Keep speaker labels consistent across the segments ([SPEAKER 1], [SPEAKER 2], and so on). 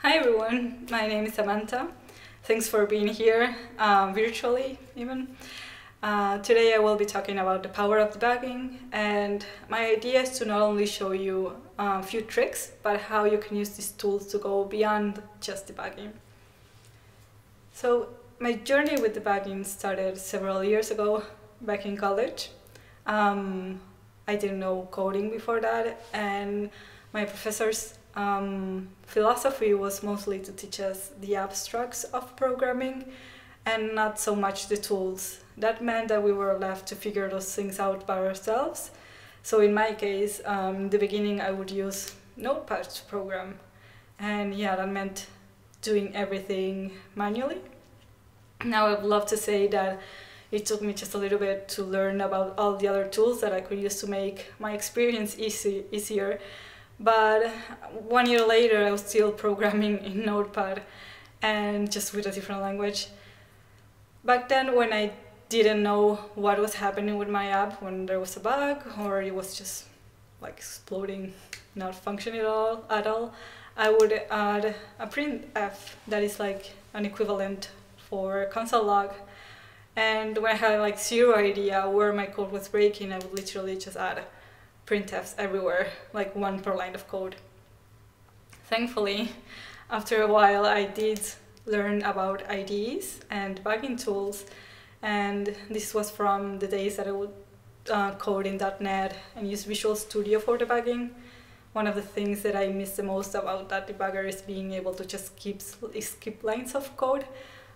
[SPEAKER 1] Hi everyone, my name is Samanta. Thanks for being here, virtually even. Today I will be talking about the power of debugging, and my idea is to not only show you a few tricks, but how you can use these tools to go beyond just debugging. So my journey with debugging started several years ago, back in college. I didn't know coding before that, and my professors philosophy was mostly to teach us the abstracts of programming and not so much the tools. That meant that we were left to figure those things out by ourselves. So in my case, in the beginning I would use Notepad to program. And yeah, that meant doing everything manually. Now I would love to say that it took me just a little bit to learn about all the other tools that I could use to make my experience easier. But 1 year later, I was still programming in Notepad and just with a different language. Back then, when I didn't know what was happening with my app, when there was a bug or it was just like exploding, not functioning at all, I would add a printf that is like an equivalent for console log. And when I had like zero idea where my code was breaking, I would literally just add printfs everywhere, like one per line of code. Thankfully, after a while I did learn about IDEs and debugging tools, and this was from the days that I would code in .NET and use Visual Studio for debugging. One of the things that I miss the most about that debugger is being able to just skip lines of code.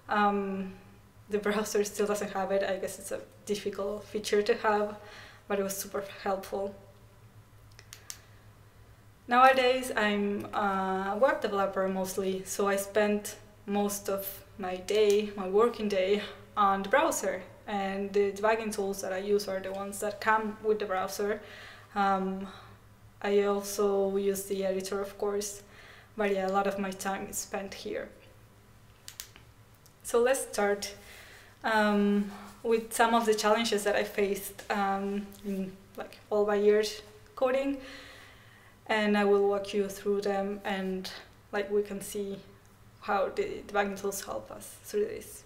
[SPEAKER 1] The browser still doesn't have it. I guess it's a difficult feature to have, but it was super helpful. Nowadays, I'm a web developer mostly, so I spent most of my day, my working day, on the browser. And the debugging tools that I use are the ones that come with the browser. I also use the editor, of course, but yeah, a lot of my time is spent here. So let's start with some of the challenges that I faced in like all my years coding. And I will walk you through them, and like we can see how the debugging tools help us through this.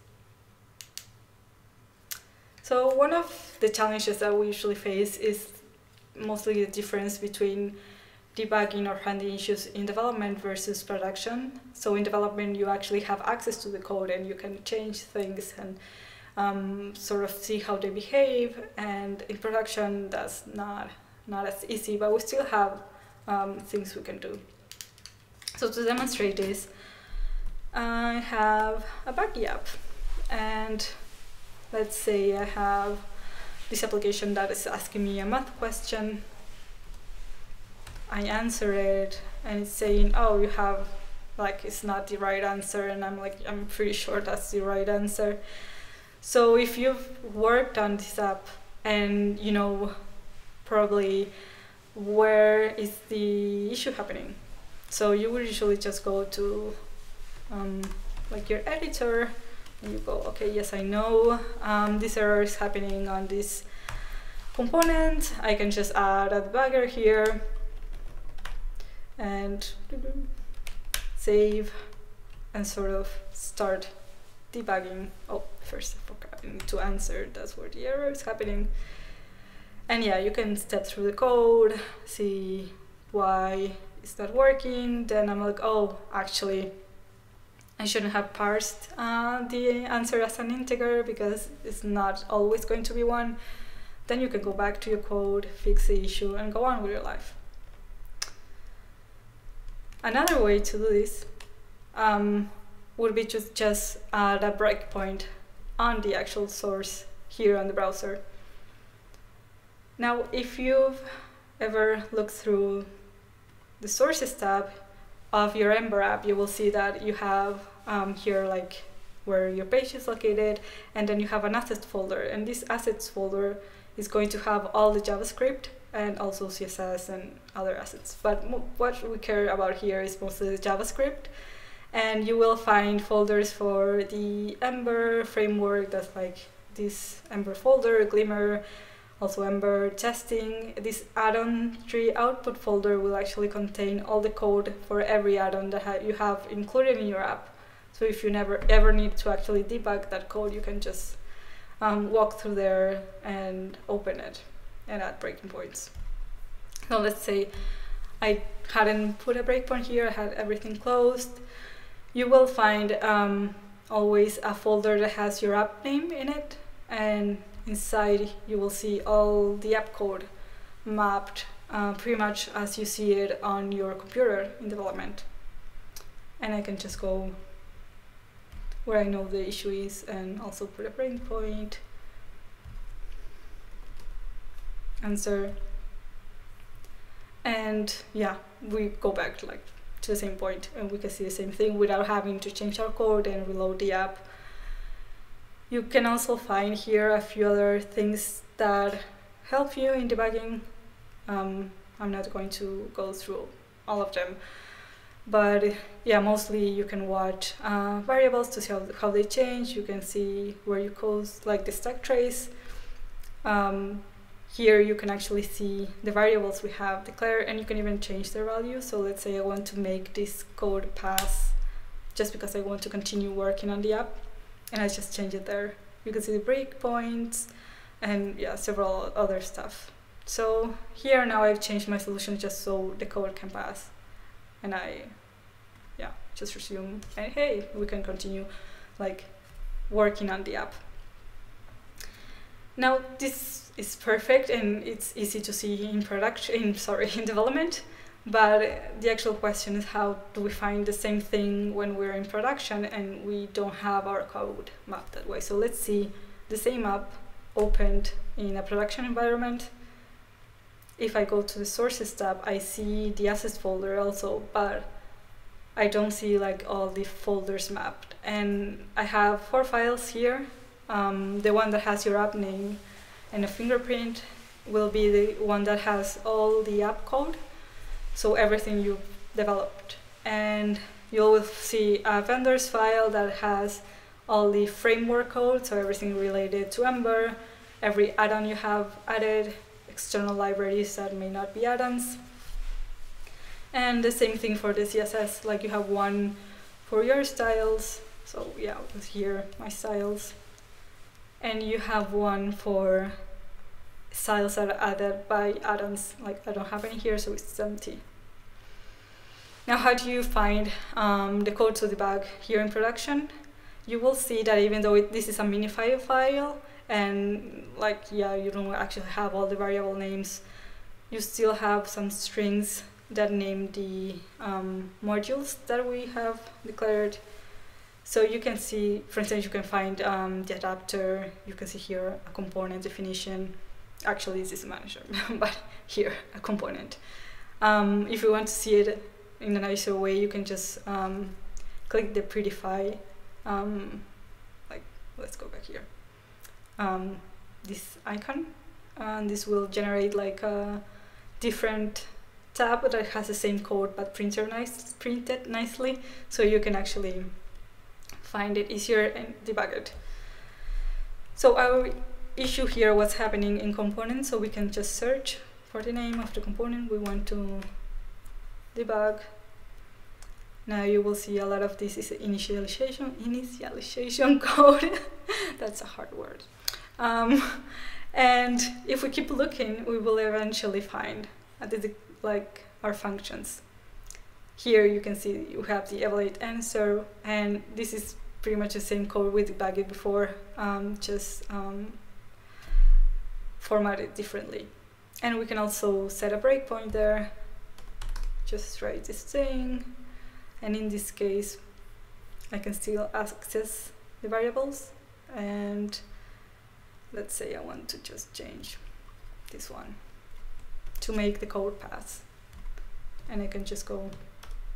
[SPEAKER 1] So one of the challenges that we usually face is mostly the difference between debugging or handling issues in development versus production. So in development you actually have access to the code and you can change things and sort of see how they behave, and in production that's not as easy, but we still have things we can do. So to demonstrate this, I have a Buggy App, and let's say I have this application that is asking me a math question. I answer it and it's saying, oh, you have, like, it's not the right answer, and I'm like, I'm pretty sure that's the right answer. So if you've worked on this app and you know probably where is the issue happening. So you would usually just go to like your editor and you go, okay, yes, I know this error is happening on this component. I can just add a debugger here and save and sort of start debugging. Oh, first I forgot, I need to answer, that's where the error is happening. And yeah, you can step through the code, see why it's not working. Then I'm like, oh, actually, I shouldn't have parsed the answer as an integer because it's not always going to be one. Then you can go back to your code, fix the issue, and go on with your life. Another way to do this would be to just add a breakpoint on the actual source here on the browser. Now, if you've ever looked through the sources tab of your Ember app, you will see that you have here like where your page is located, and then you have an assets folder, and this assets folder is going to have all the JavaScript and also CSS and other assets. But what we care about here is mostly the JavaScript, and you will find folders for the Ember framework, that's like this Ember folder, Glimmer, also Ember testing. This add-on tree output folder will actually contain all the code for every add-on that you have included in your app. So if you never ever need to actually debug that code, you can just walk through there and open it and add breaking points. So let's say I hadn't put a breakpoint here, I had everything closed. You will find always a folder that has your app name in it, and inside you will see all the app code mapped pretty much as you see it on your computer in development. And I can just go where I know the issue is and also put a breakpoint, answer, and yeah, we go back to the same point and we can see the same thing without having to change our code and reload the app. You can also find here a few other things that help you in debugging. I'm not going to go through all of them, but yeah, mostly you can watch variables to see how they change. You can see where you cause like the stack trace. Here you can actually see the variables we have declared, and you can even change their value. So let's say I want to make this code pass just because I want to continue working on the app, and I just change it there. You can see the breakpoints and yeah, several other stuff. So here now I've changed my solution just so the code can pass, and I just resume, and hey, we can continue like working on the app. Now this is perfect and it's easy to see in in development, but the actual question is, how do we find the same thing when we're in production and we don't have our code mapped that way? So let's see the same app opened in a production environment. If I go to the sources tab, I see the assets folder also, but I don't see like all the folders mapped. And I have 4 files here. The one that has your app name and a fingerprint will be the one that has all the app code, so everything you've developed. And you'll see a vendors file that has all the framework code, so everything related to Ember, every add-on you have added, external libraries that may not be add-ons. And the same thing for the CSS, like you have one for your styles, so yeah, with here my styles. And you have one for styles that are added by add-ons, like I don't have any here, so it's empty. Now how do you find the code to debug here in production? You will see that even though this is a minify file, and like yeah, you don't actually have all the variable names, you still have some strings that name the modules that we have declared. So you can see, for instance, you can find the adapter, you can see here a component definition. Actually this is a manager, but here a component. If you want to see it in a nicer way, you can just click the prettify, like let's go back here, this icon, and this will generate like a different tab that has the same code but printed nicely, so you can actually find it easier and debug it. So our issue here, what's happening in components, so we can just search for the name of the component we want to debug. Now you will see a lot of this is initialization code. That's a hard word. And if we keep looking, we will eventually find like our functions. Here you can see you have the evaluate answer, and this is pretty much the same code we debugged before, just formatted differently. And we can also set a breakpoint there, just write this thing, and in this case I can still access the variables, and let's say I want to just change this one to make the code pass, and I can just go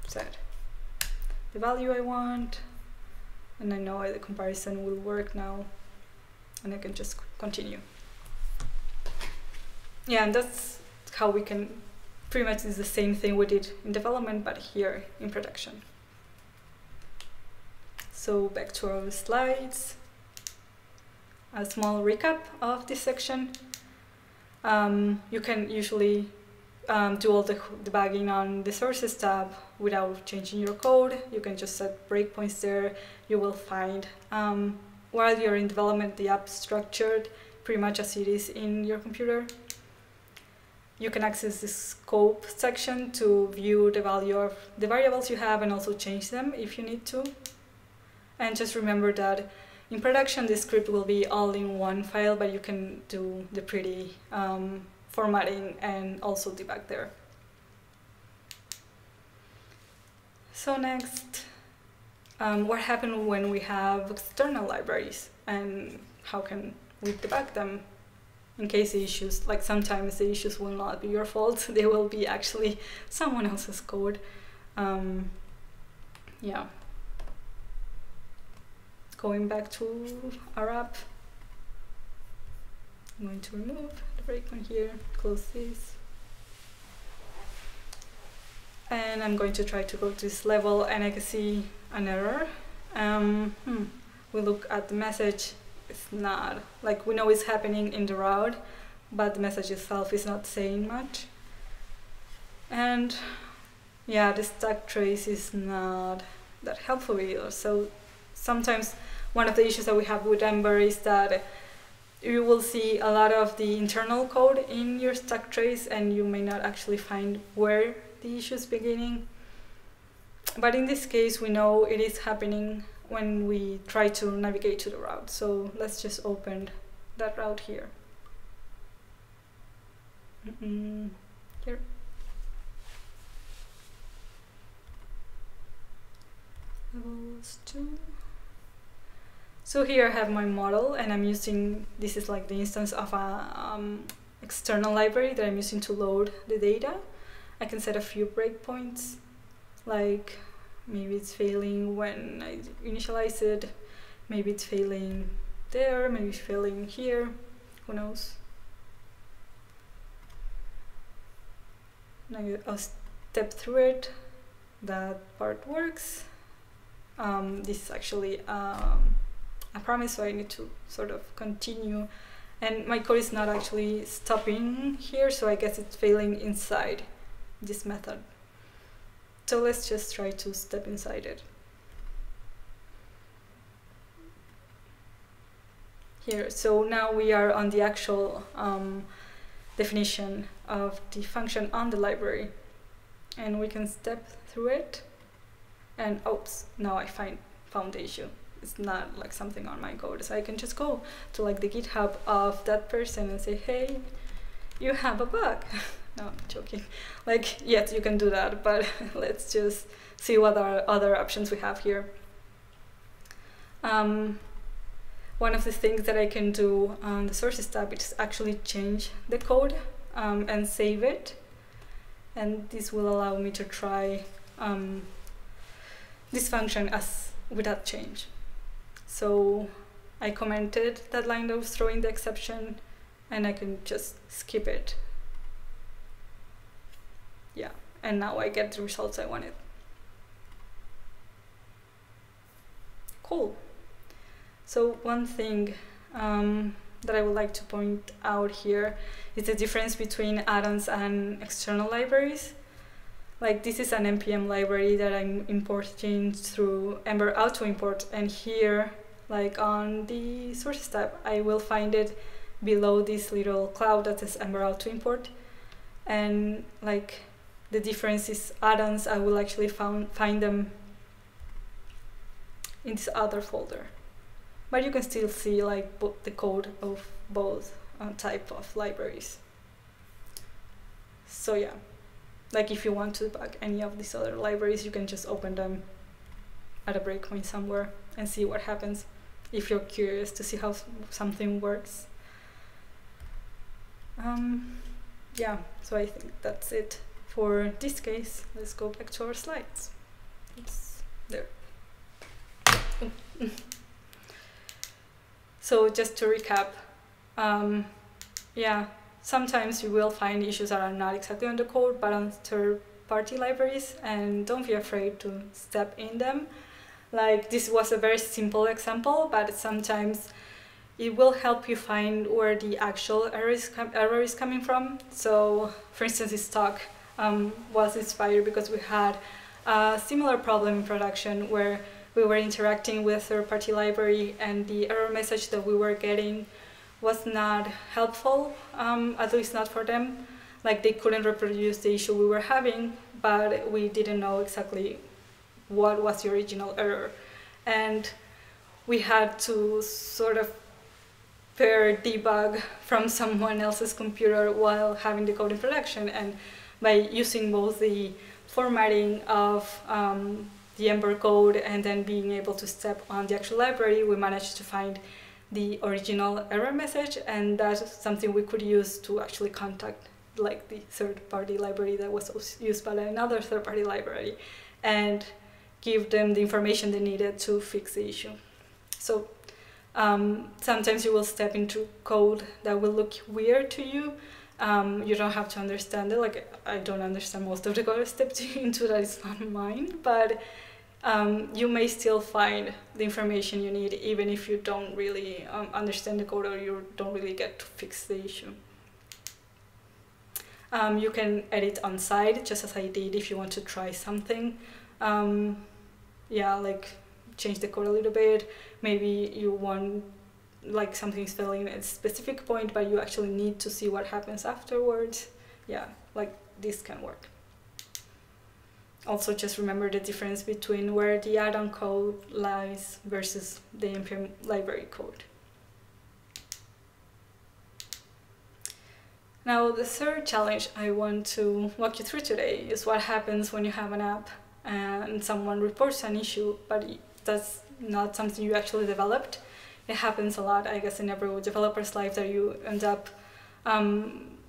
[SPEAKER 1] set the value I want, and I know the comparison will work now, and I can just continue. Yeah, and that's how we can pretty much do the same thing we did in development, but here in production. So back to our slides. A small recap of this section. You can usually do all the debugging on the sources tab without changing your code. You can just set breakpoints there. You will find, while you're in development, the app structured pretty much as it is in your computer. You can access the scope section to view the value of the variables you have and also change them if you need to. And just remember that in production, the script will be all in one file, but you can do the pretty formatting and also debug there. So next, what happens when we have external libraries and how can we debug them in case the issues, like sometimes the issues will not be your fault, they will be actually someone else's code. Yeah. Going back to our app, I'm going to remove the breakpoint here, close this. And I'm going to try to go to this level and I can see an error. We look at the message, it's not, like we know it's happening in the route, but the message itself is not saying much. And yeah, the stack trace is not that helpful either. So sometimes one of the issues that we have with Ember is that you will see a lot of the internal code in your stack trace and you may not actually find where the issue is beginning. But in this case, we know it is happening when we try to navigate to the route. So let's just open that route here. Here. Levels 2. So here I have my model and I'm using, this is like the instance of a external library that I'm using to load the data. I can set a few breakpoints, like maybe it's failing when I initialize it, maybe it's failing there, maybe it's failing here, who knows. Now I'll step through it, that part works. This is actually a promise, so I need to sort of continue. And my code is not actually stopping here, so I guess it's failing inside this method. So let's just try to step inside it. Here, so now we are on the actual definition of the function on the library. And we can step through it. And oops, now I found the issue. It's not like something on my code. So I can just go to like the GitHub of that person and say, hey, you have a bug. No, I'm joking. Like, yes, you can do that, but let's just see what other options we have here. One of the things that I can do on the sources tab is actually change the code and save it. And this will allow me to try this function without change. So I commented that line that was throwing the exception and I can just skip it. Yeah, and now I get the results I wanted. Cool. So one thing that I would like to point out here is the difference between add-ons and external libraries. Like this is an npm library that I'm importing through Ember auto import, and here, like on the sources tab, I will find it below this little cloud that says Ember auto import. And like the difference is add-ons, I will actually find them in this other folder. But you can still see like the code of both type of libraries. So yeah, like if you want to debug any of these other libraries, you can just open them at a breakpoint somewhere and see what happens if you're curious to see how something works. Yeah, so I think that's it for this case. Let's go back to our slides. Oops, there. So just to recap, yeah, sometimes you will find issues that are not exactly on the code, but on third-party libraries, and don't be afraid to step in them. Like this was a very simple example, but sometimes it will help you find where the actual error is coming from. So, for instance, this talk was inspired because we had a similar problem in production where we were interacting with a third-party library and the error message that we were getting was not helpful, at least not for them. Like, they couldn't reproduce the issue we were having, but we didn't know exactly what was the original error. And we had to sort of pair debug from someone else's computer while having the code in production. And by using both the formatting of the Ember code and then being able to step on the actual library, we managed to find the original error message, and that's something we could use to actually contact like the third-party library that was used by another third-party library and give them the information they needed to fix the issue. So sometimes you will step into code that will look weird to you. You don't have to understand it. Like, I don't understand most of the code I stepped into, that is not mine, but you may still find the information you need even if you don't really understand the code or you don't really get to fix the issue. You can edit on site, just as I did, if you want to try something. Yeah, like change the code a little bit. Maybe you want like something's failing at a specific point, but you actually need to see what happens afterwards. Yeah, like this can work. Also, just remember the difference between where the add-on code lies versus the npm library code. Now, the third challenge I want to walk you through today is what happens when you have an app and someone reports an issue, but that's not something you actually developed. It happens a lot, I guess, in every developer's life, that you end up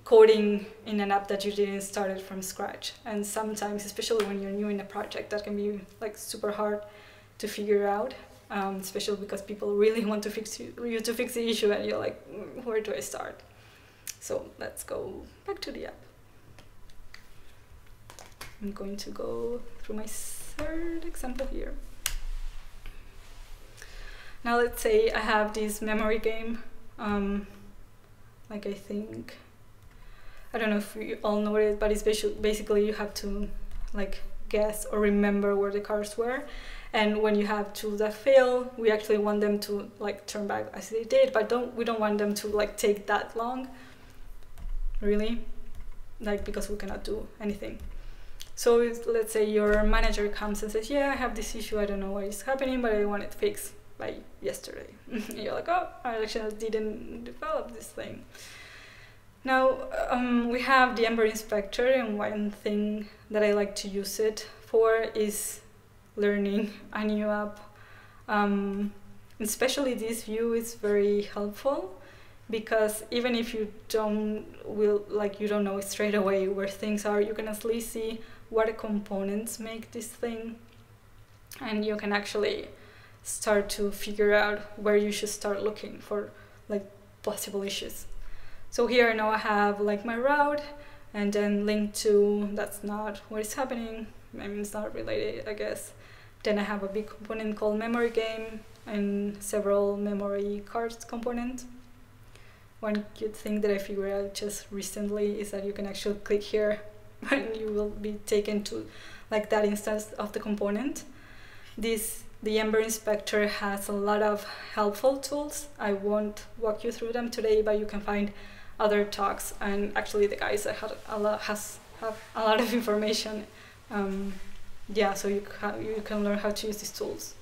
[SPEAKER 1] coding in an app that you didn't start it from scratch. And sometimes, especially when you're new in a project, that can be like super hard to figure out, especially because people really want to fix you to fix the issue, and you're like, where do I start? So let's go back to the app. I'm going to go through my third example here. Now let's say I have this memory game, like I don't know if you all know it, but it's basically you have to like guess or remember where the cars were. And when you have tools that fail, we actually want them to like turn back as they did, but we don't want them to like take that long, really, like, because we cannot do anything. So let's say your manager comes and says, yeah, I have this issue, I don't know what is happening, but I want it fixed by yesterday. You're like, oh, I actually didn't develop this thing. Now, we have the Ember inspector, and one thing that I like to use it for is learning a new app. Especially this view is very helpful, because even if you don't know straight away where things are, you can at least see what components make this thing, and you can actually start to figure out where you should start looking for like possible issues. So here now I have like my route, and then link to, that's not what is happening, I mean, it's not related, I guess. Then I have a big component called memory game and several memory cards components. One good thing that I figured out just recently is that you can actually click here and you will be taken to like that instance of the component. The Ember inspector has a lot of helpful tools. I won't walk you through them today, but you can find other talks, and actually the guys that have a lot of information. Yeah, so you can learn how to use these tools.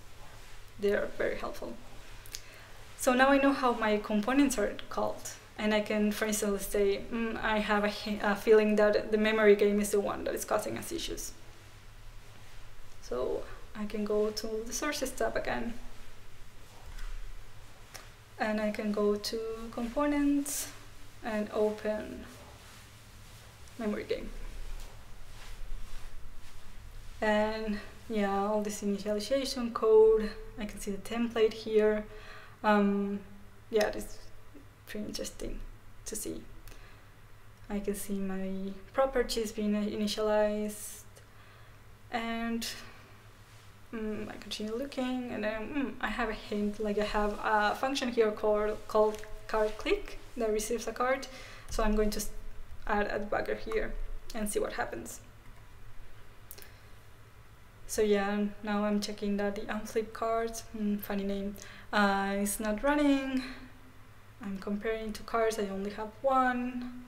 [SPEAKER 1] They're very helpful. So now I know how my components are called, and I can, for instance, say, I have a feeling that the memory game is the one that is causing us issues. So I can go to the sources tab again, and I can go to components and open memory game. And yeah, all this initialization code, I can see the template here. Yeah, it's pretty interesting to see. I can see my properties being initialized, and I continue looking, and then I have a hint, like I have a function here called card click that receives a card. So I'm going to add a debugger here and see what happens. So yeah, now I'm checking that the unflipped cards, funny name, is not running. I'm comparing two cards, I only have one.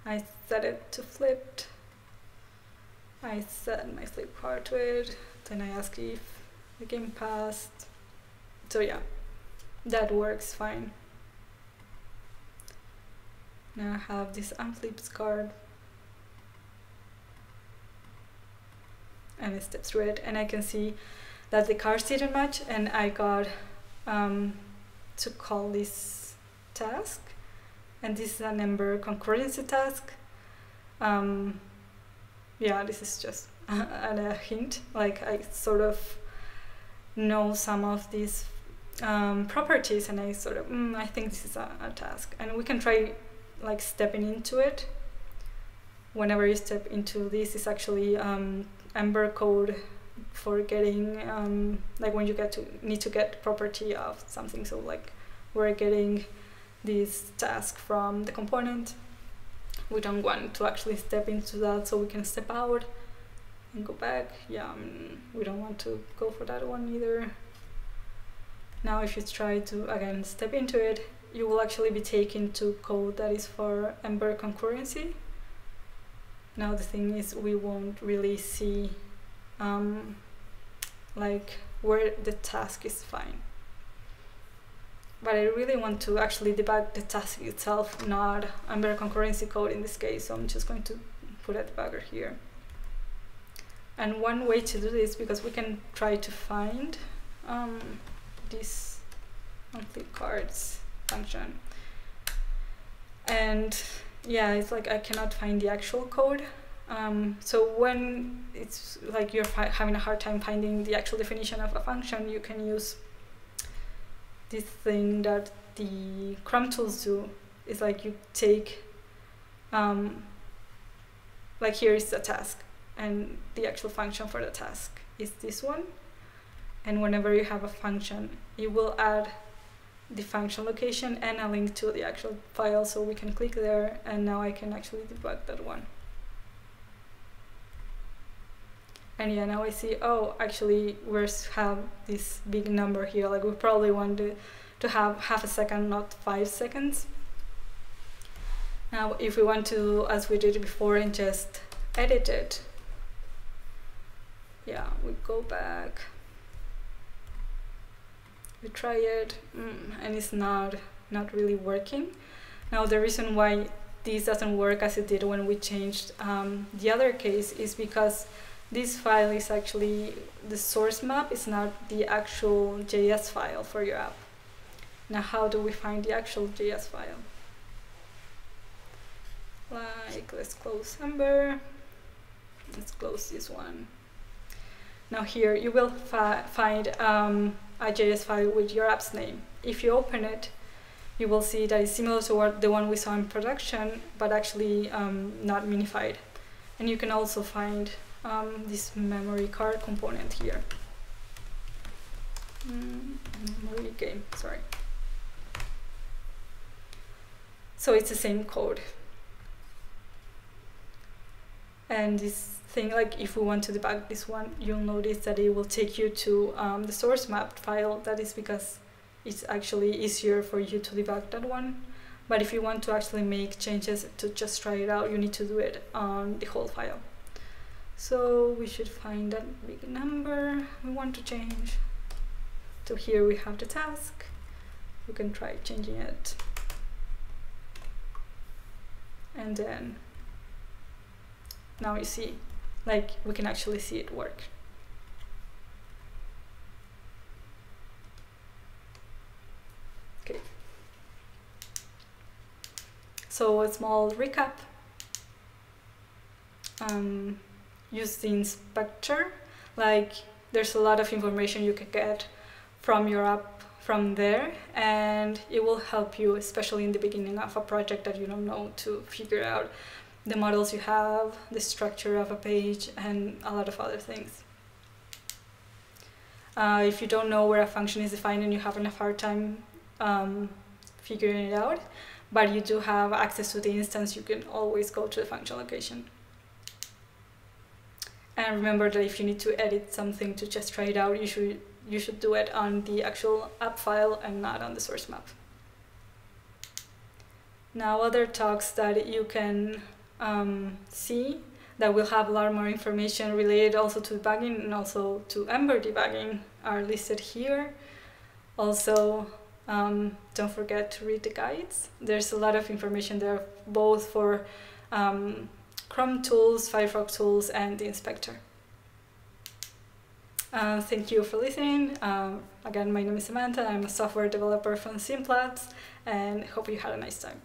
[SPEAKER 1] I set it to flipped. I set my flip card to it. Then I ask if the game passed. So yeah, that works fine. Now I have this unflipped card. And I step through it, and I can see that the cards didn't match, and I got to call this task, and this is an Ember concurrency task. Yeah, this is just a hint, like I sort of know some of these properties, and I sort of, I think this is a task, and we can try like stepping into it. Whenever you step into this, is actually Ember code for getting like when you need to get property of something. So like we're getting this task from the component. We don't want to actually step into that, so we can step out and go back. Yeah, we don't want to go for that one either. Now if you try to again step into it, you will actually be taken to code that is for Ember concurrency. Now the thing is, we won't really see like where the task is fine. But I really want to actually debug the task itself, not Ember concurrency code in this case, so I'm just going to put a debugger here. And one way to do this, because we can try to find this unflip cards function. And yeah, it's like I cannot find the actual code. So when it's like you're having a hard time finding the actual definition of a function, you can use this thing that the Chrome tools do. Is like you take, like here is the task, and the actual function for the task is this one. And whenever you have a function, you will add the function location and a link to the actual file, so we can click there, and now I can actually debug that one. And yeah, now I see, oh, actually we have this big number here, like we probably want to have half a second, not 5 seconds. Now if we want to, as we did before, and just edit it, yeah, we go back, we try it, and it's not really working. Now the reason why this doesn't work as it did when we changed the other case is because this file is actually, the source map is not the actual JS file for your app. Now how do we find the actual JS file? Like, let's close Ember, let's close this one. Now here you will find a JS file with your app's name. If you open it, you will see that it's similar to the one we saw in production, but actually not minified. And you can also find this memory card component here. Memory game, sorry. So it's the same code. And this thing, like if we want to debug this one, you'll notice that it will take you to the source mapped file. That is because it's actually easier for you to debug that one. But if you want to actually make changes to just try it out, you need to do it on the whole file. So we should find that big number we want to change. So here we have the task. We can try changing it. And then now you see, like we can actually see it work. Okay. So a small recap. Use the inspector. Like there's a lot of information you can get from your app from there, and it will help you, especially in the beginning of a project that you don't know, to figure out the models you have, the structure of a page, and a lot of other things. if you don't know where a function is defined and you're having a hard time figuring it out, but you do have access to the instance, you can always go to the function location. And remember that if you need to edit something to just try it out, you should do it on the actual app file and not on the source map. Now, other talks that you can see that will have a lot more information related also to debugging and also to Ember debugging are listed here. Also, don't forget to read the guides. There's a lot of information there, both for Chrome tools, Firefox tools, and the inspector. Thank you for listening. Again, my name is Samantha. I'm a software developer from Simplats, and hope you had a nice time.